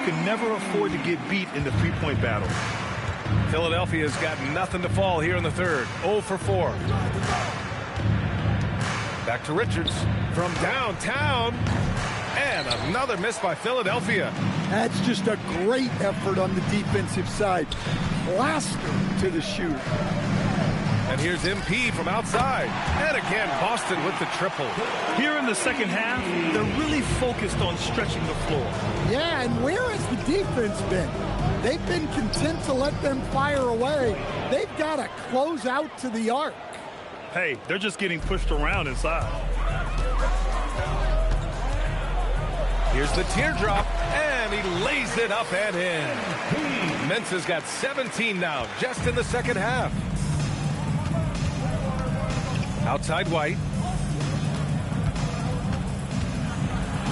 can never afford to get beat in the three-point battle. Philadelphia's got nothing to fall here in the third. 0 for 4. Back to Richards from downtown. And another miss by Philadelphia. That's just a great effort on the defensive side. Plaster to the shooter. And here's MP from outside. And again, Boston with the triple. Here in the second half, they're really focused on stretching the floor. Yeah, and where has the defense been? They've been content to let them fire away. They've got to close out to the arc. Hey, they're just getting pushed around inside. Here's the teardrop, and he lays it up and in. Mensah's got 17 now, just in the second half. Outside White.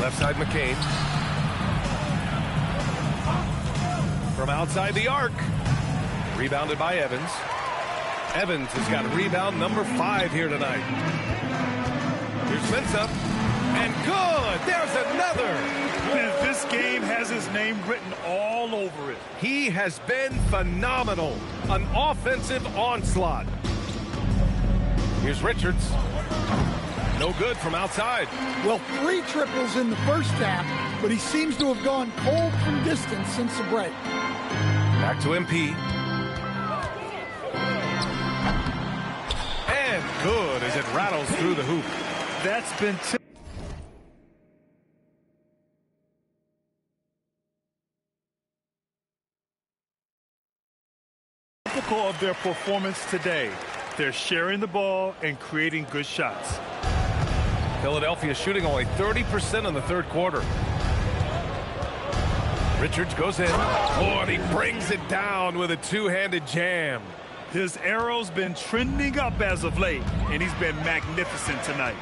Left side McCain. From outside the arc. Rebounded by Evans. Evans has got rebound number 5 here tonight. Here's Mensah. And good! There's another! This game has his name written all over it. He has been phenomenal. An offensive onslaught. Here's Richards. No good from outside. Well, 3 triples in the first half, but he seems to have gone cold from distance since the break. Back to MP. And good as it rattles through the hoop. That's been typical of their performance today. They're sharing the ball and creating good shots. Philadelphia shooting only 30% in the third quarter. Richards goes in. Oh, and he brings it down with a two-handed jam. His arrow's been trending up as of late, and he's been magnificent tonight.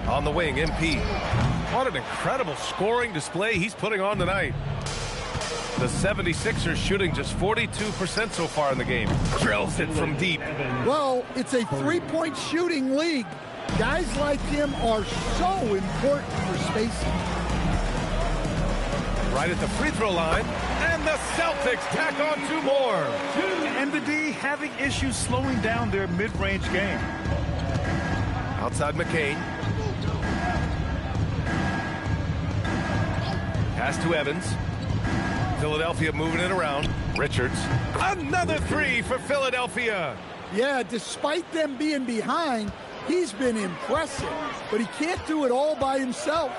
On the wing, MP. What an incredible scoring display he's putting on tonight. The 76ers shooting just 42% so far in the game. Drills it from deep. Well, it's a three-point shooting league. Guys like him are so important for spacing. Right at the free throw line. And the Celtics tack on 2 more. And the D having issues slowing down their mid-range game. Outside McCain. Pass to Evans. Philadelphia moving it around. Richards. Another 3 for Philadelphia. Yeah, despite them being behind, he's been impressive. But he can't do it all by himself.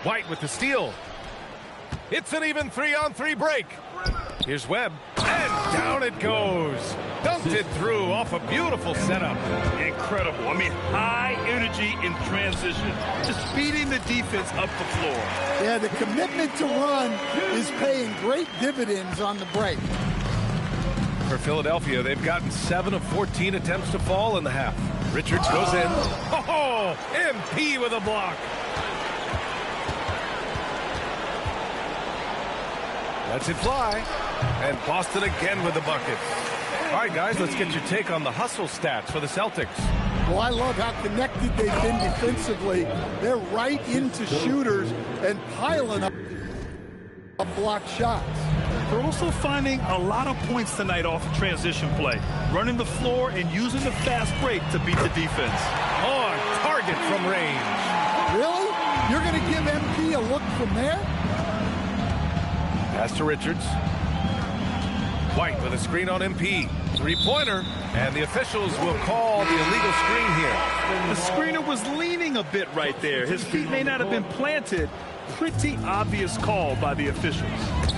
White with the steal. It's an even 3-on-3 break. Here's Webb. And down it goes. Dumped it through off a beautiful setup. Incredible. I mean, high energy in transition. Just feeding the defense up the floor. Yeah, the commitment to run is paying great dividends on the break. For Philadelphia, they've gotten 7 of 14 attempts to fall in the half. Richards goes in. Oh, MP with a block. Lets it fly. And Boston again with the bucket. All right, guys, let's get your take on the hustle stats for the Celtics. Well, I love how connected they've been defensively. They're right into shooters and piling up block shots. They're also finding a lot of points tonight off of transition play, running the floor and using the fast break to beat the defense. On target from range. Really? You're going to give MP a look from there? Pass to Richards. White with a screen on MP. 3-pointer. And the officials will call the illegal screen here. The screener was leaning a bit right there. His feet may not have been planted. Pretty obvious call by the officials.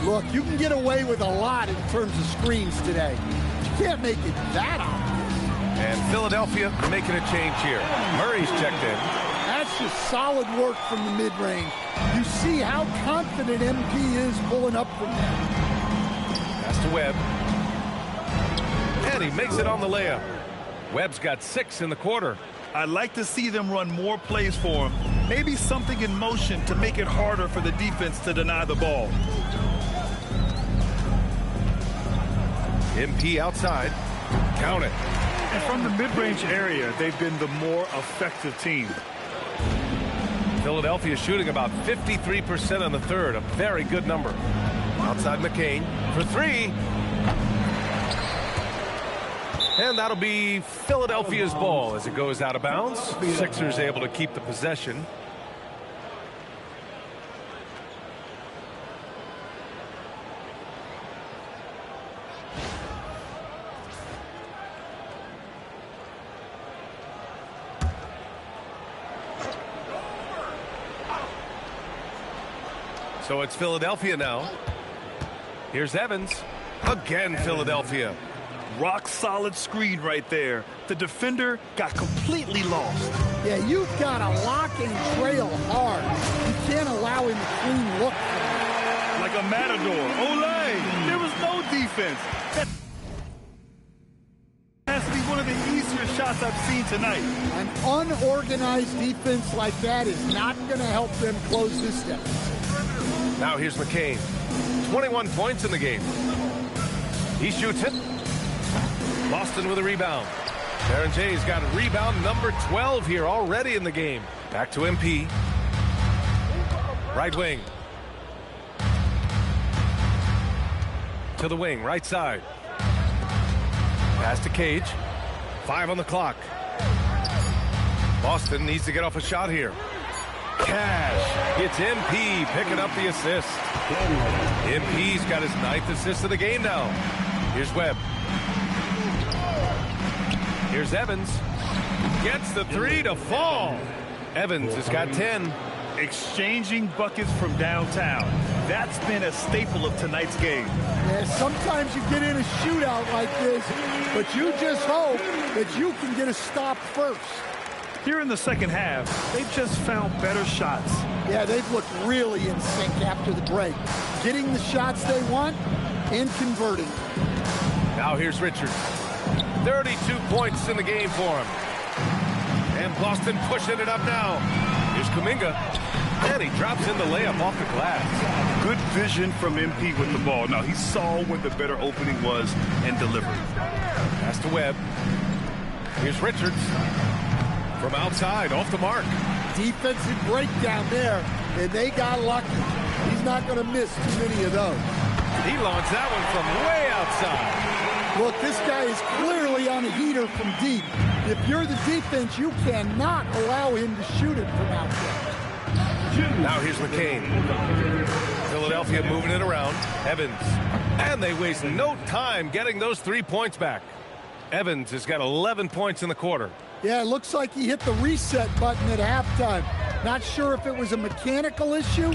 Look, you can get away with a lot in terms of screens today. You can't make it that obvious. And Philadelphia making a change here. Murray's checked in. That's just solid work from the mid-range. You see how confident MP is pulling up from there. Pass to Webb. And he makes it on the layup. Webb's got 6 in the quarter. I'd like to see them run more plays for him. Maybe something in motion to make it harder for the defense to deny the ball. MP outside. Count it. And from the mid-range area, they've been the more effective team. Philadelphia shooting about 53% on the third, a very good number. Outside McCain for three. And that'll be Philadelphia's ball as it goes out of bounds. Sixers able to keep the possession. So it's Philadelphia now. Here's Evans. Again, Philadelphia. Rock solid screen right there. The defender got completely lost. Yeah, you've got to lock and trail hard. You can't allow him a clean look. Like a matador. Olay! There was no defense. That has to be one of the easier shots I've seen tonight. An unorganized defense like that is not going to help them close this down. Now here's McCain. 21 points in the game. He shoots it. Boston with a rebound. Baron Jay's got rebound number 12 here already in the game. Back to MP. Right wing. To the wing, right side. Pass to Cage. 5 on the clock. Boston needs to get off a shot here. Cash. It's MP picking up the assist. MP's got his 9th assist of the game now. Here's Webb. Here's Evans. Gets the three to fall. Evans has got 10. Exchanging buckets from downtown. That's been a staple of tonight's game. Yeah, sometimes you get in a shootout like this, but you just hope that you can get a stop first. Here in the second half, they've just found better shots. Yeah, they've looked really in sync after the break. Getting the shots they want and converting. Now here's Richards. 32 points in the game for him. And Boston pushing it up now. Here's Kuminga. And he drops in the layup off the glass. Good vision from MP with the ball. Now, he saw when the better opening was and delivered. Pass to Webb. Here's Richards. From outside, off the mark. Defensive breakdown there, and they got lucky. He's not going to miss too many of those. He launched that one from way outside. Look, this guy is clearly on a heater from deep. If you're the defense, you cannot allow him to shoot it from outside. Now here's McCain. Philadelphia moving it around. Evans. And they waste no time getting those 3 points back. Evans has got 11 points in the quarter. Yeah, it looks like he hit the reset button at halftime. Not sure if it was a mechanical issue.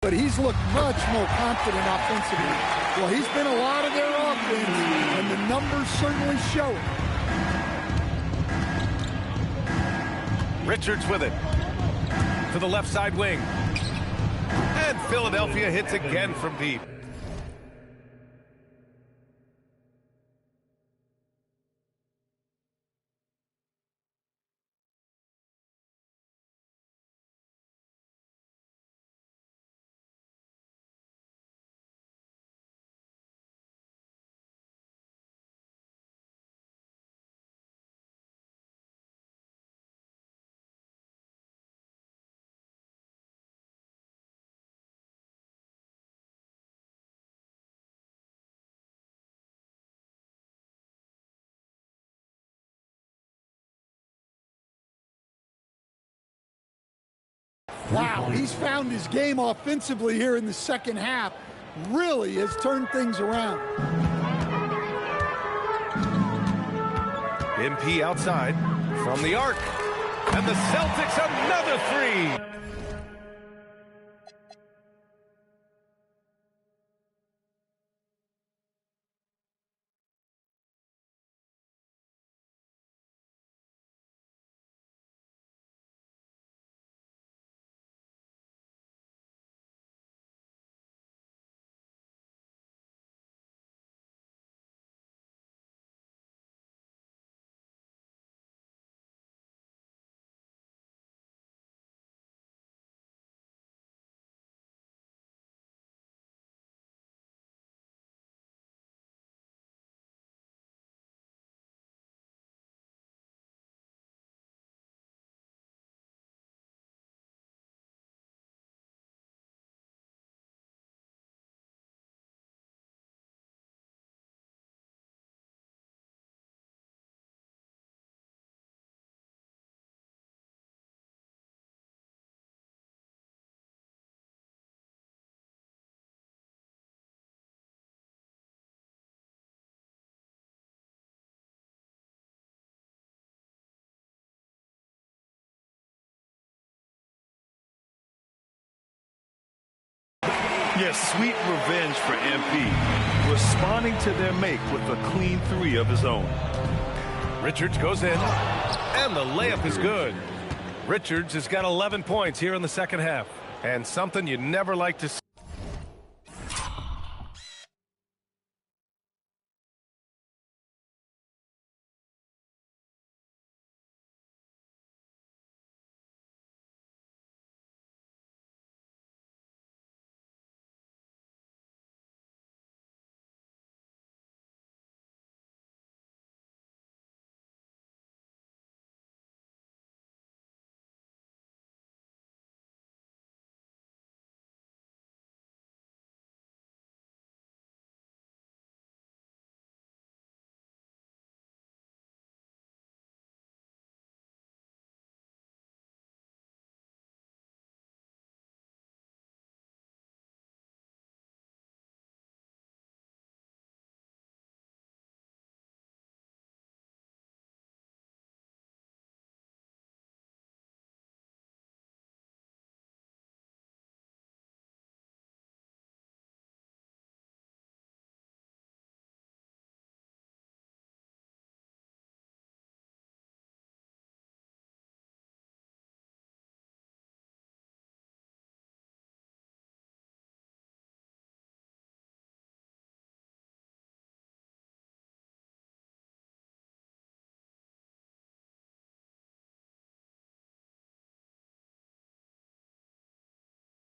But he's looked much more confident offensively. Well, he's been a lot of their offense, and the numbers certainly show it. Richards with it. To the left side wing. And Philadelphia hits again from deep. Wow, he's found his game offensively here in the second half. Really has turned things around. MP outside from the arc. And the Celtics another three. Yes, sweet revenge for MP, responding to their make with a clean three of his own. Richards goes in, and the layup is good. Richards has got 11 points here in the second half, and something you never like to see.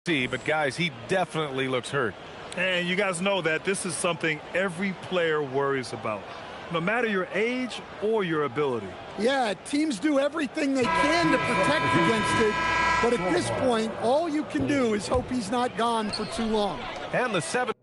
But guys, he definitely looks hurt. And you guys know that this is something every player worries about, no matter your age or your ability. Yeah, teams do everything they can to protect against it, but at this point, all you can do is hope he's not gone for too long. And the 7.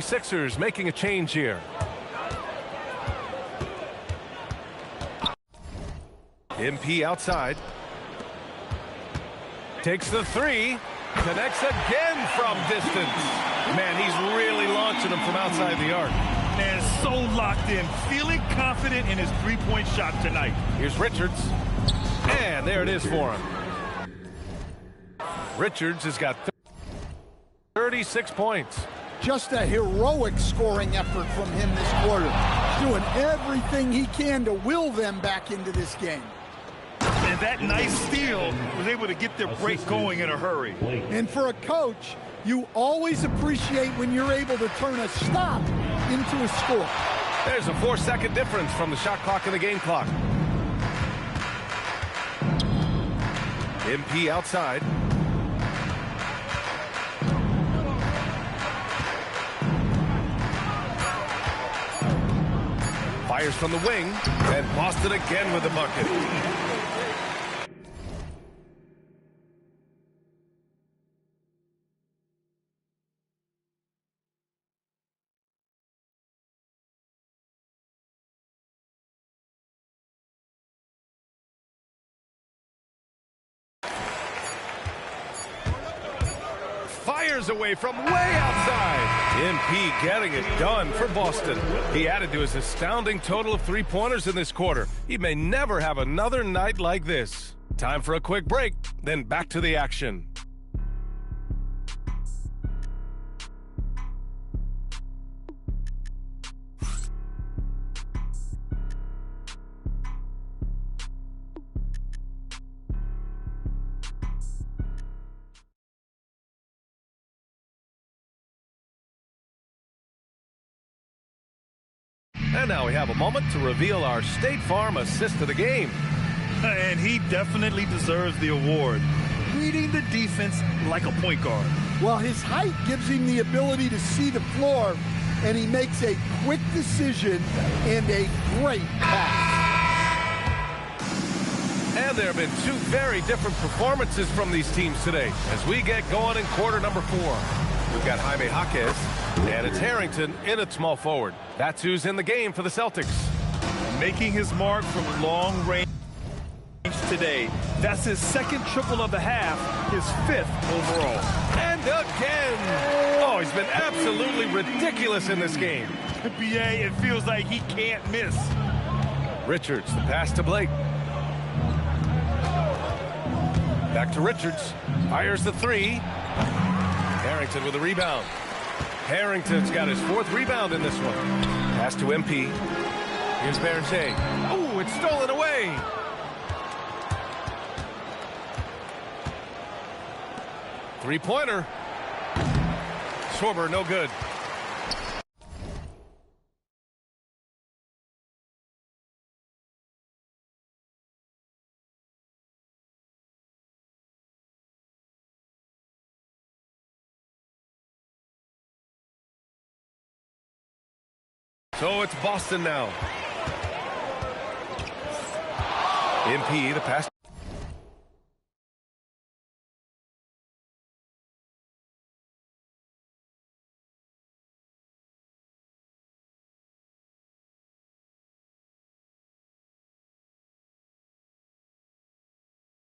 Sixers making a change here. MP outside. Takes the three. Connects again from distance. Man, he's really launching them from outside the arc. Man, so locked in, feeling confident in his three-point shot tonight. Here's Richards. And there it is for him. Richards has got 36 points. Just a heroic scoring effort from him this quarter. Doing everything he can to will them back into this game. And that nice steal was able to get their break going in a hurry. And for a coach, you always appreciate when you're able to turn a stop into a score. There's a 4-second difference from the shot clock and the game clock. MP outside. Fires from the wing, and Boston again with the bucket. Fires away from way outside. MP getting it done for Boston. He added to his astounding total of three-pointers in this quarter. He may never have another night like this. Time for a quick break, then back to the action. And now we have a moment to reveal our State Farm assist of the game. And he definitely deserves the award. Reading the defense like a point guard. Well, his height gives him the ability to see the floor, and he makes a quick decision and a great pass. And there have been two very different performances from these teams today as we get going in quarter number 4. We've got Jaime Jaquez, and it's Harrington in at small forward. That's who's in the game for the Celtics. Making his mark from long range today. That's his second triple of the half, his 5th overall. And again! Oh, he's been absolutely ridiculous in this game. BA, it feels like he can't miss. Richards, the pass to Blake. Back to Richards. Fires the three. Harrington with a rebound. Harrington's got his 4th rebound in this one. Pass to MP. Here's Berger. Oh, it's stolen away. Three-pointer. Schwarber, no good. So it's Boston now. MP, the pass.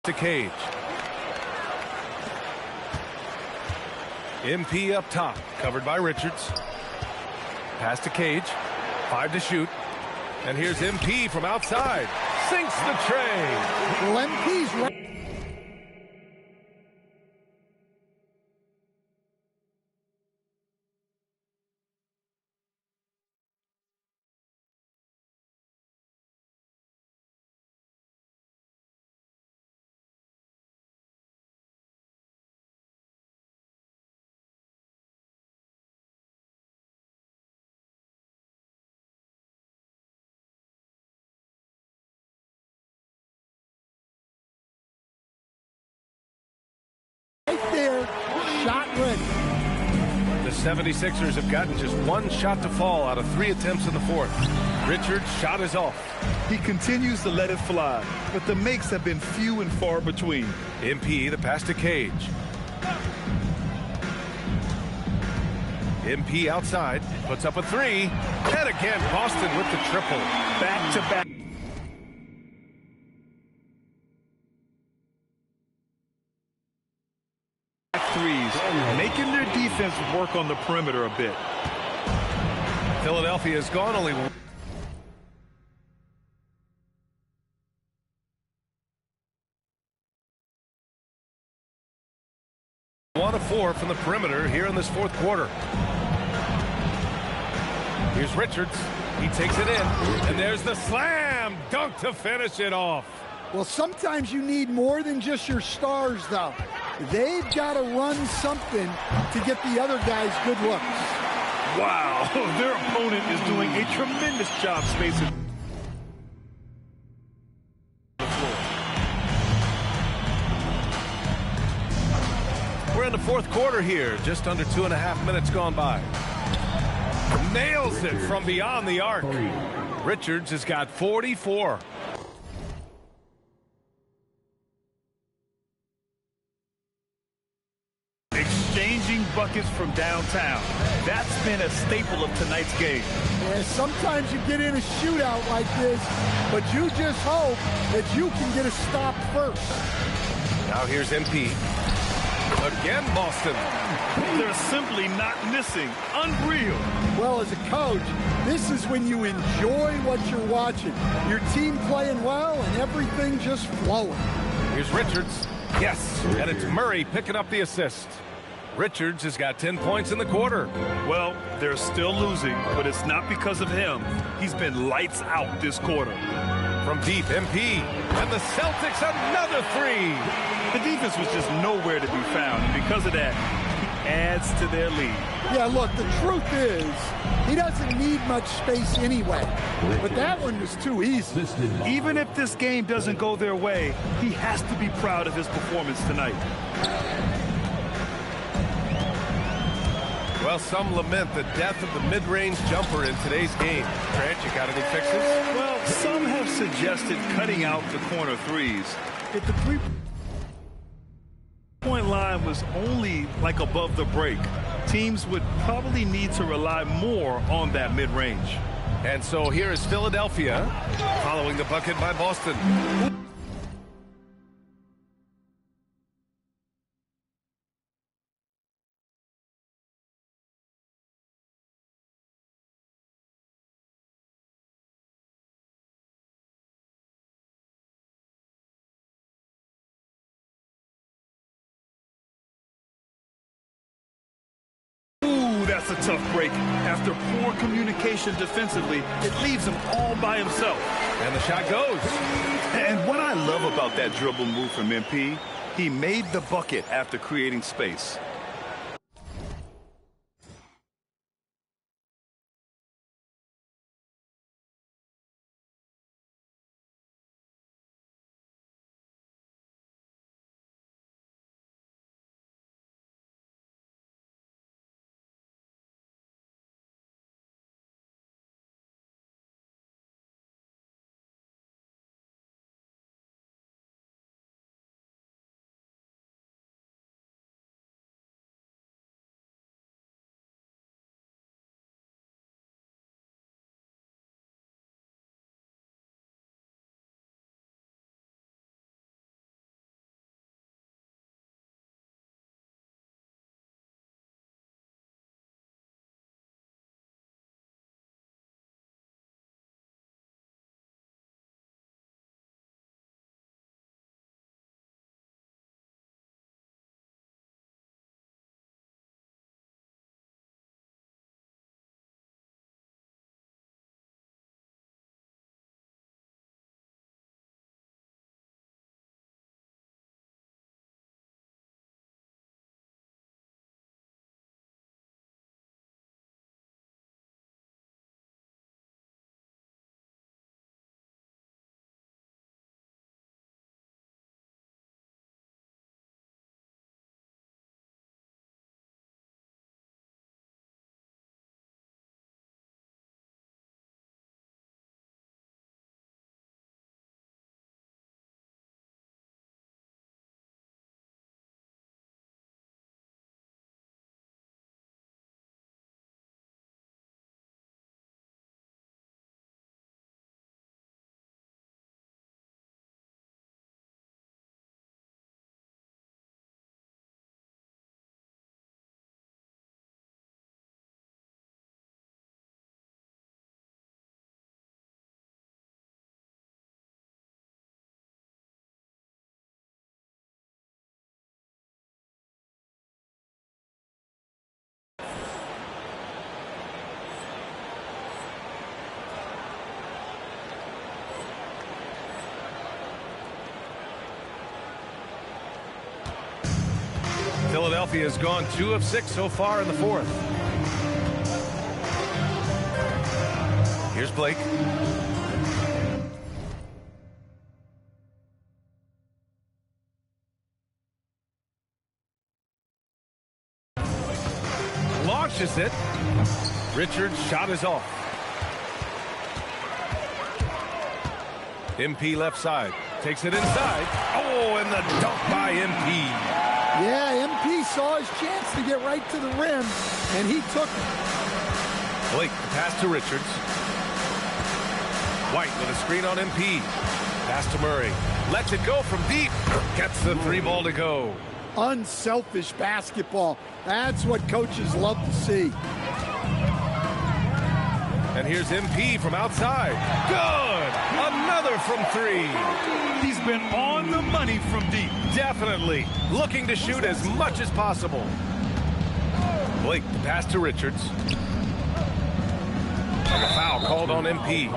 To Cage. MP up top, covered by Richards. Pass to Cage. 5 to shoot. And here's MP from outside. Sinks the tray. Well, MP's right. There, shot ready. The 76ers have gotten just 1 shot to fall out of 3 attempts in the 4th. Richards' shot is off. He continues to let it fly, but the makes have been few and far between. MP, the pass to Cage. MP outside, puts up a 3. And again, Boston with the triple. Back to back. defense work on the perimeter a bit. Philadelphia has gone only 1 of 4 from the perimeter here in this fourth quarter. Here's Richards. He takes it in, and there's the slam dunk to finish it off. Well, sometimes you need more than just your stars, though. They've got to run something to get the other guys good looks. Wow, their opponent is doing a tremendous job spacing the floor. We're in the fourth quarter here, just under 2.5 minutes gone by. Nails it from beyond the arc. Richards has got 44. Exchanging buckets from downtown. That's been a staple of tonight's game. Yeah, sometimes you get in a shootout like this, but you just hope that you can get a stop first. Now here's MP. Again, Boston. They're simply not missing. Unreal. Well, as a coach, this is when you enjoy what you're watching. Your team playing well and everything just flowing. Here's Richards. Yes, and it's Murray picking up the assist. Richards has got 10 points in the quarter. Well, they're still losing, but it's not because of him. He's been lights out this quarter. From deep, MP. And the Celtics another three. The defense was just nowhere to be found, and because of that, he adds to their lead. Yeah, look, the truth is, he doesn't need much space anyway. But that one was too easy. Even if this game doesn't go their way, he has to be proud of his performance tonight. Well, some lament the death of the mid-range jumper in today's game. Grant, you got any fixes? Well, some have suggested cutting out the corner threes. If the three-point line was only like above the break, teams would probably need to rely more on that mid-range. And so here is Philadelphia following the bucket by Boston. That's a tough break. After poor communication defensively, it leaves him all by himself. And the shot goes. And what I love about that dribble move from MP, he made the bucket after creating space. Philadelphia has gone 2 of 6 so far in the fourth. Here's Blake. Launches it. Richards' shot is off. MP left side. Takes it inside. Oh, and the dunk by MP. Yeah, MP saw his chance to get right to the rim, and he took it. Blake, the pass to Richards. White with a screen on MP. Pass to Murray. Lets it go from deep. Gets the 3-ball to go. Unselfish basketball. That's what coaches love to see. And here's MP from outside. Good! Another from 3. He's been on the money from deep. Definitely looking to shoot as much as possible. Blake, the pass to Richards. And a foul called on MP.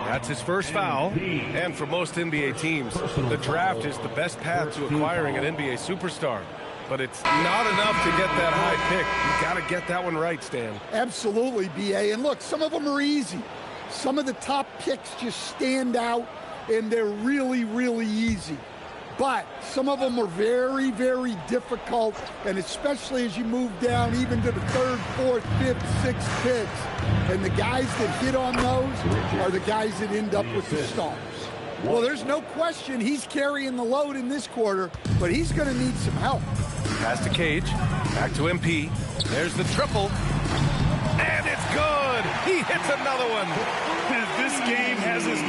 That's his first foul. And for most NBA teams, the draft is the best path to acquiring an NBA superstar. But it's not enough to get that high pick. You got to get that one right, Stan. Absolutely, B.A. And look, some of them are easy. Some of the top picks just stand out, and they're really, really easy. But some of them are very, very difficult, and especially as you move down even to the 3rd, 4th, 5th, 6th picks. And the guys that hit on those are the guys that end up with the stars. Well, there's no question he's carrying the load in this quarter, but he's going to need some help. Pass to Cage. Back to MP. There's the triple. And it's good. He hits another one. This game has his...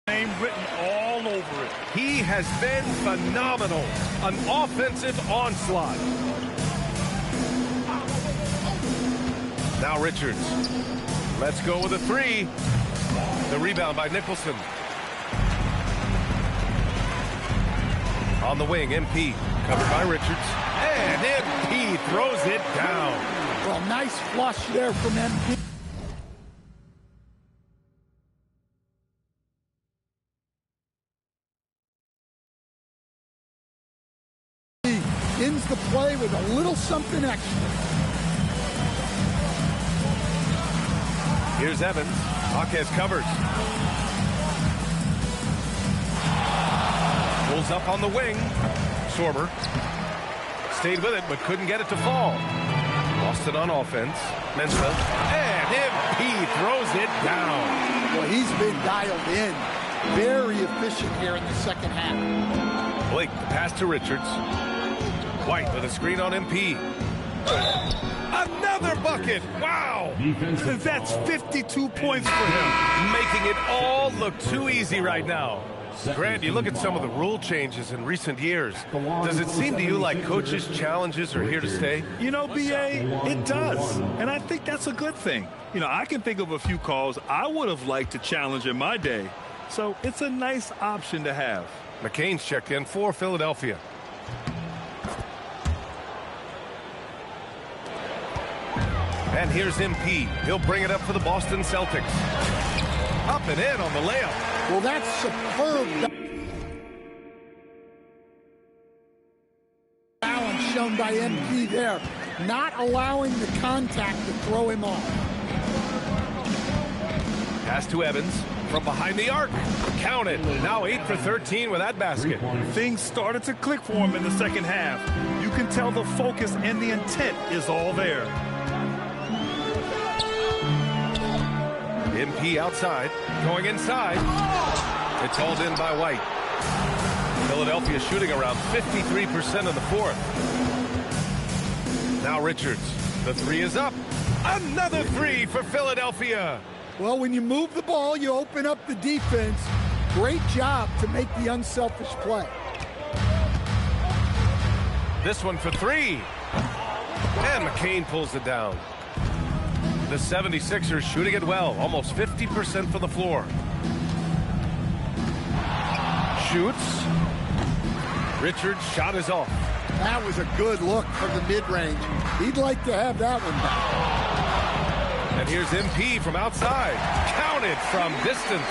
name written all over it. He has been phenomenal. An offensive onslaught. Now Richards. Let's go with a 3. The rebound by Nicholson. On the wing, MP. Covered by Richards. And MP throws it down. Well, nice flush there from MP. Ends the play with a little something extra. Here's Evans. Jaquez covers. Pulls up on the wing. Sorber stayed with it, but couldn't get it to fall. Lost it on offense. Mensah. And MP throws it down. Well, he's been dialed in. Very efficient here in the second half. Blake, the pass to Richards. White with a screen on MP. Another bucket! Wow! That's 52 points for him. Making it all look too easy right now. Grant, you look at some of the rule changes in recent years. Does it seem to you like coaches' challenges are here to stay? You know, B.A., it does. And I think that's a good thing. You know, I can think of a few calls I would have liked to challenge in my day. So it's a nice option to have. McCain's checked in for Philadelphia. And here's MP. He'll bring it up for the Boston Celtics. Up and in on the layup. Well, that's superb balance shown by MP there. Not allowing the contact to throw him off. Pass to Evans from behind the arc. Count it. Now 8 for 13 with that basket. Things started to click for him in the second half. You can tell the focus and the intent is all there. MP outside, going inside. It's hauled in by White. Philadelphia shooting around 53% in the fourth. Now Richards. The 3 is up. Another 3 for Philadelphia. Well, when you move the ball, you open up the defense. Great job to make the unselfish play. This one for three. And McCain pulls it down. The 76ers shooting it well, almost 50% from the floor. Shoots. Richards' shot is off. That was a good look from the mid-range. He'd like to have that one back. And here's MP from outside. Counted from distance.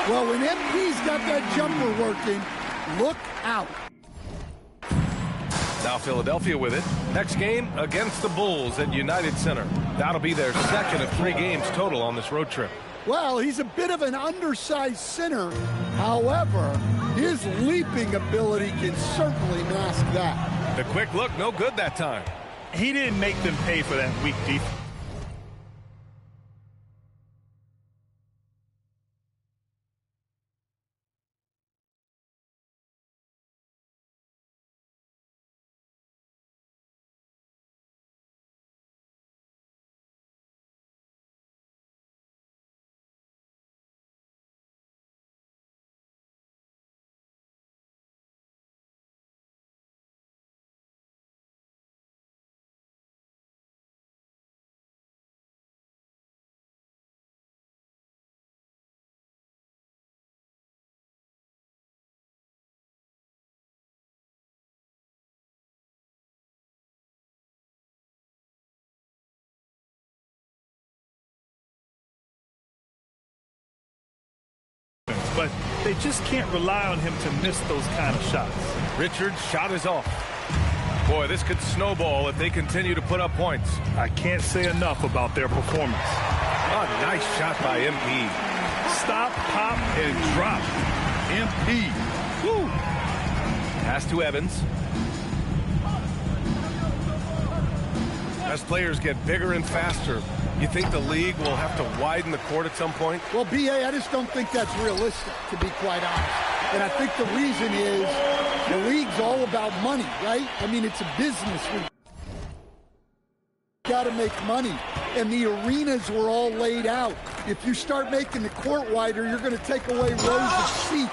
Well, when MP's got that jumper working, look out. Now Philadelphia with it. Next game against the Bulls at United Center. That'll be their second of 3 games total on this road trip. Well, he's a bit of an undersized center. However, his leaping ability can certainly mask that. The quick look, no good that time. He didn't make them pay for that weak defense. But they just can't rely on him to miss those kind of shots. Richards' shot is off. Boy, this could snowball if they continue to put up points. I can't say enough about their performance. A nice shot by MP. Stop, pop, and drop. MP. Woo! Pass to Evans. As players get bigger and faster, you think the league will have to widen the court at some point? Well, B.A., I just don't think that's realistic, to be quite honest. And I think the reason is the league's all about money, right? I mean, it's a business. We got to make money. And the arenas were all laid out. If you start making the court wider, you're going to take away rows of seats.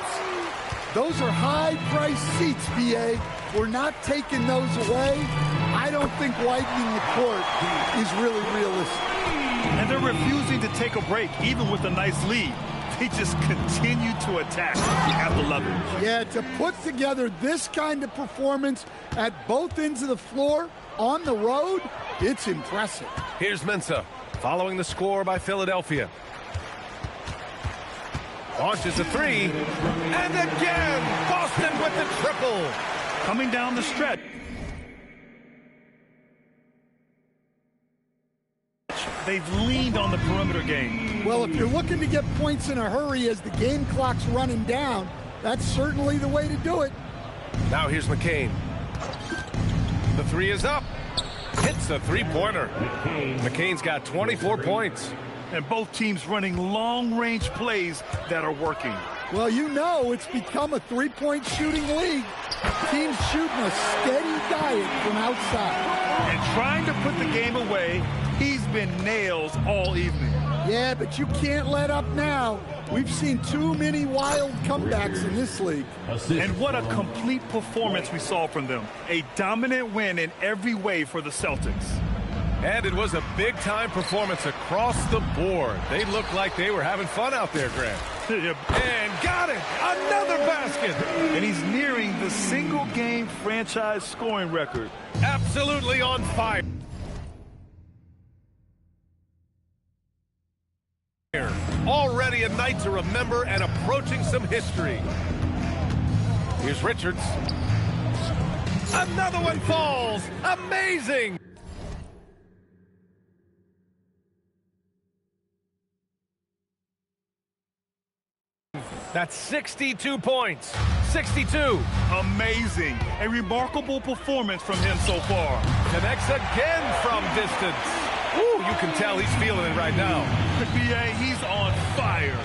Those are high-priced seats, B.A. We're not taking those away. I don't think widening the court is really realistic. And they're refusing to take a break, even with a nice lead. They just continue to attack. You have to love it. Yeah, to put together this kind of performance at both ends of the floor on the road, it's impressive. Here's Mensah, following the score by Philadelphia. Launches a three, and again, Boston with the triple. Coming down the stretch. They've leaned on the perimeter game. Well, if you're looking to get points in a hurry as the game clock's running down, that's certainly the way to do it. Now here's McCain. The three is up. Hits a three-pointer. McCain's got 24 points. And both teams running long-range plays that are working. Well, you know it's become a three-point shooting league. Teams shooting a steady diet from outside. And trying to put the game away, he's been nails all evening. Yeah, but you can't let up now. We've seen too many wild comebacks in this league. And what a complete performance we saw from them. A dominant win in every way for the Celtics. And it was a big-time performance across the board. They looked like they were having fun out there, Grant. And got it! Another basket! And he's nearing the single-game franchise scoring record. Absolutely on fire. Already a night to remember and approaching some history. Here's Richards. Another one falls! Amazing! That's 62 points. 62. Amazing. A remarkable performance from him so far. Connects again from distance. Ooh, you can tell he's feeling it right now. B.A., he's on fire.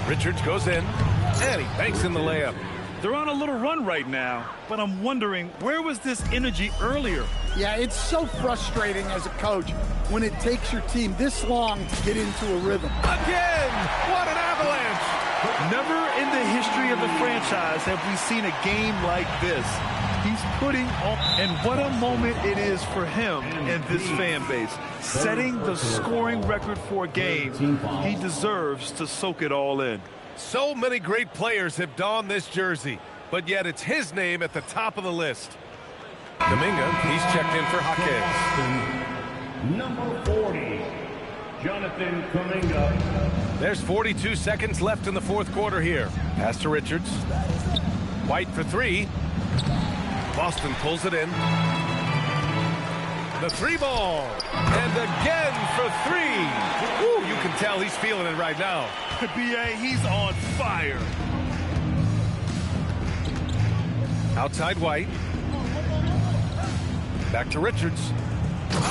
Richards goes in, and he banks in the layup. They're on a little run right now, but I'm wondering, where was this energy earlier? Yeah, it's so frustrating as a coach when it takes your team this long to get into a rhythm. Again! What an avalanche! Never in the history of the franchise have we seen a game like this. He's putting on, and what a moment it is for him and this fan base. Setting the scoring record for a game, he deserves to soak it all in. So many great players have donned this jersey, but yet it's his name at the top of the list. Dominga, he's checked in for Jaquez. Number 40, Jonathan Kuminga. There's 42 seconds left in the fourth quarter here. Pass to Richards. White for three. Boston pulls it in. The three ball. And again for three. Woo, you can tell he's feeling it right now. B.A., he's on fire. Outside White. Back to Richards.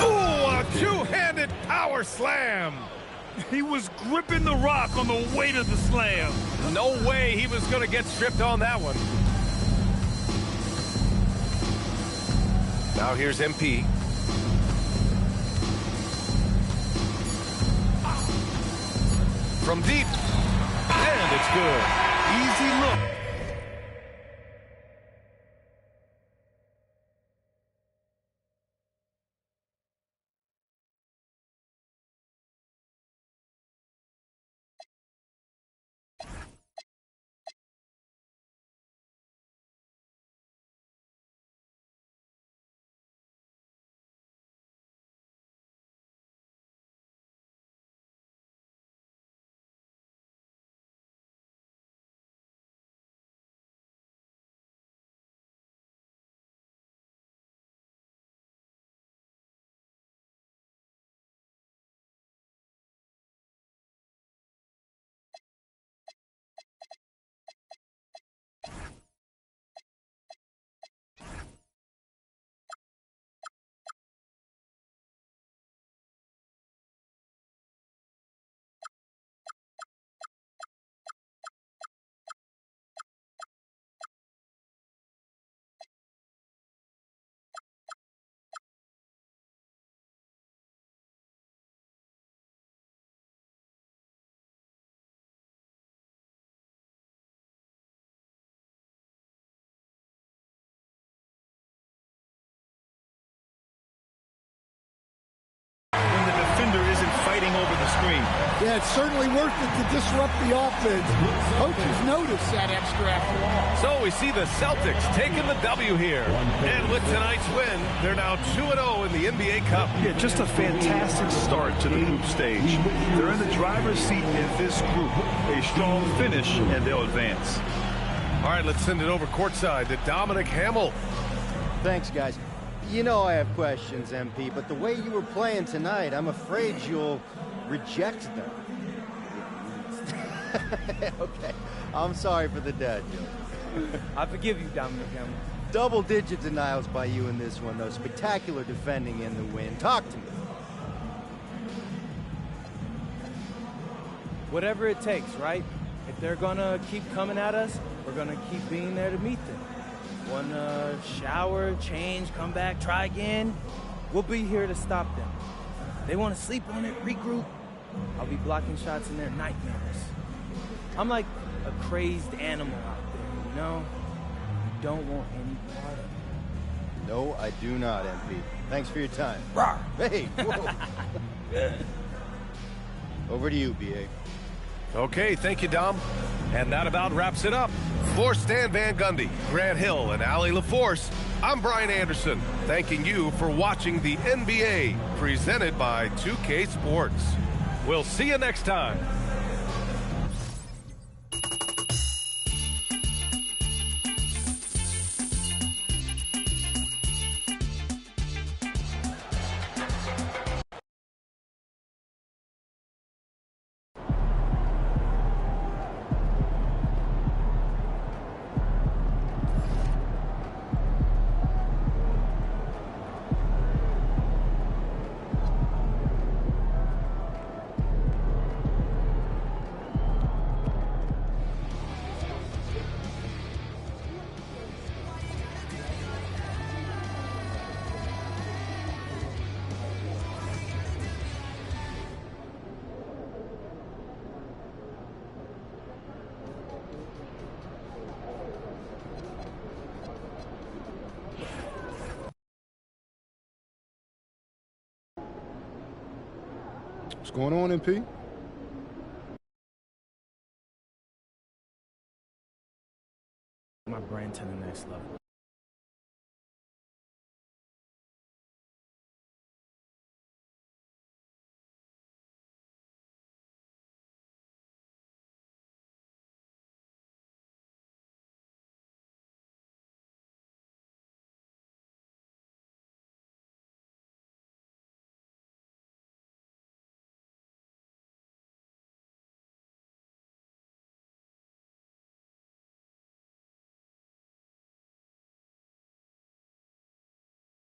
Ooh, a two-handed power slam. He was gripping the rock on the weight of the slam. No way he was going to get stripped on that one. Now here's MP. From deep. And it's good. Easy look. Fighting over the screen. Yeah, it's certainly worth it to disrupt the offense. Coaches notice that extra after all. So we see the Celtics taking the W here. And with tonight's win, they're now 2-0 in the NBA Cup. Yeah, just a fantastic start to the group stage. They're in the driver's seat in this group. A strong finish, and they'll advance. All right, let's send it over courtside to Dominic Hamill. Thanks, guys. You know I have questions, MP, but the way you were playing tonight, I'm afraid you'll reject them. Okay, I'm sorry for the dad joke. I forgive you, Dominic Hamill. Double-digit denials by you in this one, though. Spectacular defending in the win. Talk to me. Whatever it takes, right? If they're gonna keep coming at us, we're gonna keep being there to meet them. One shower, change, come back, try again. We'll be here to stop them. They want to sleep on it, regroup. I'll be blocking shots in their nightmares. I'm like a crazed animal out there, you know? You don't want any part of it. No, I do not, MP. Thanks for your time. Rawr. Hey, whoa. Over to you, B.A. Okay, thank you, Dom. And that about wraps it up. For Stan Van Gundy, Grant Hill, and Allie LaForce, I'm Brian Anderson, thanking you for watching the NBA, presented by 2K Sports. We'll see you next time. What's going on, MP? My brand to the next level.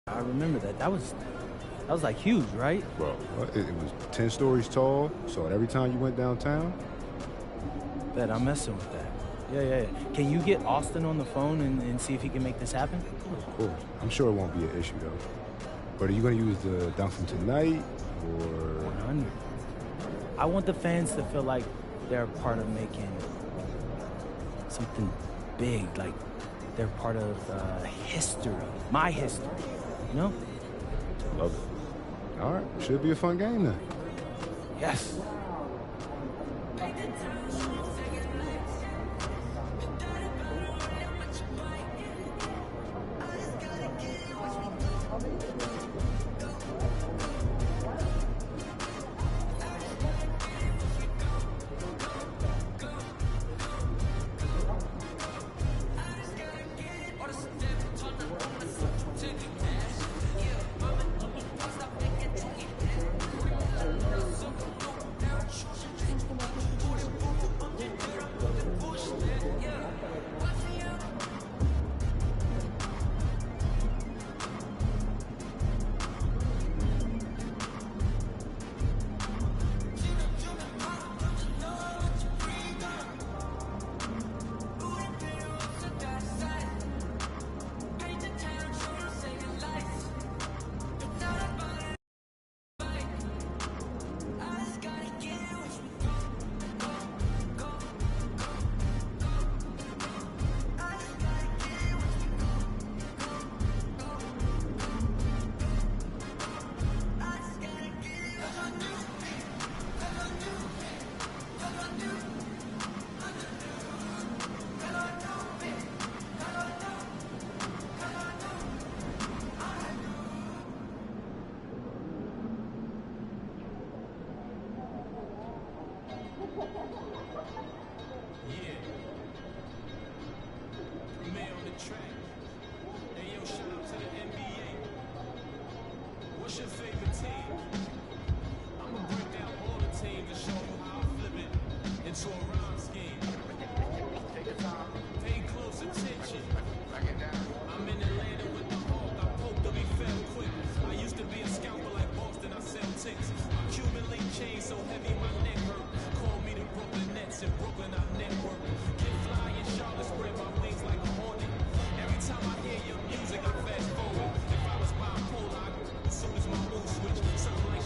I remember that. That was like huge, right? Well, it was 10 stories tall, so every time you went downtown. Bet I'm messing with that. Yeah. Can you get Austin on the phone and see if he can make this happen? Of course. I'm sure it won't be an issue, though. But are you going to use the dunk from tonight, or? 100. I want the fans to feel like they're part of making something big, like they're part of history, my history, you know? Love it. All right, should be a fun game then. Yes. Soon as my mood switch, something like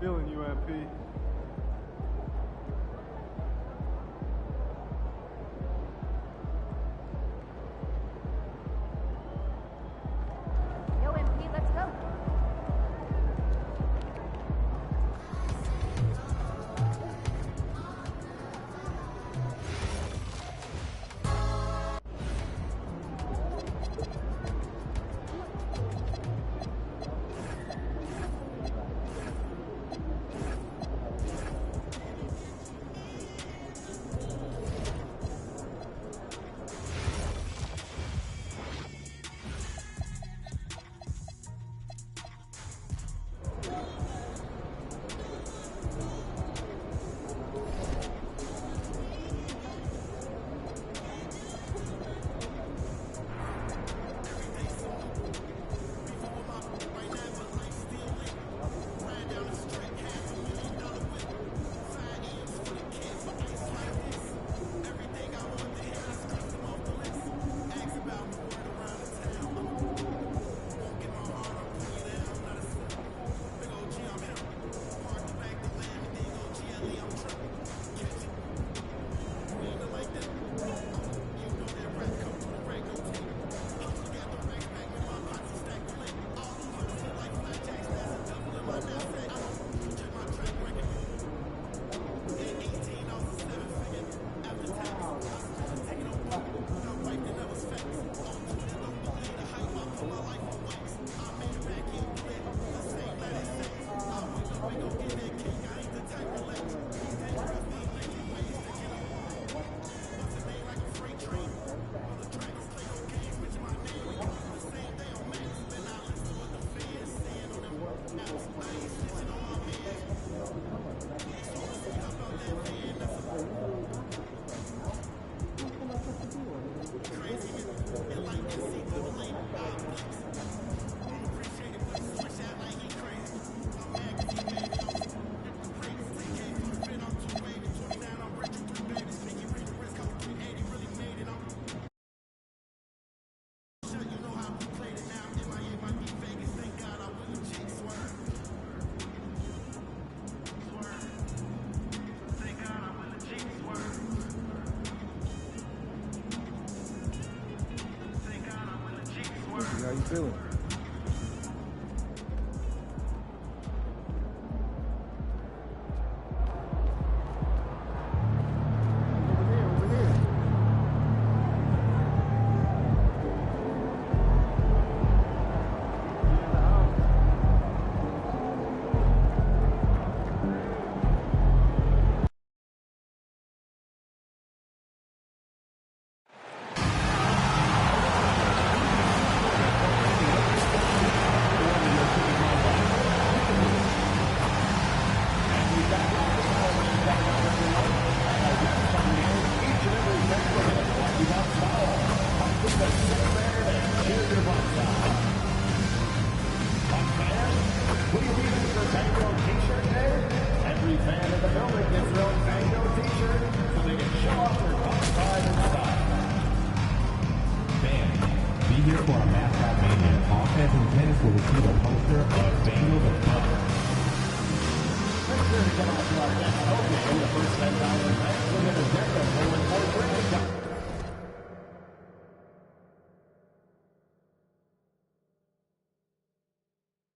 Feeling you, MP. Yo, MP, let's go. I'm feeling. Every fan in the building gets their own Fango t-shirt so they can show off their top pride and style. Fans, be here for our mascot mania. All fans in attendance will receive a poster of Fango the Buck. Make sure to come out to our next opening. The first $10 event will get a deck of 4 and 4 grades.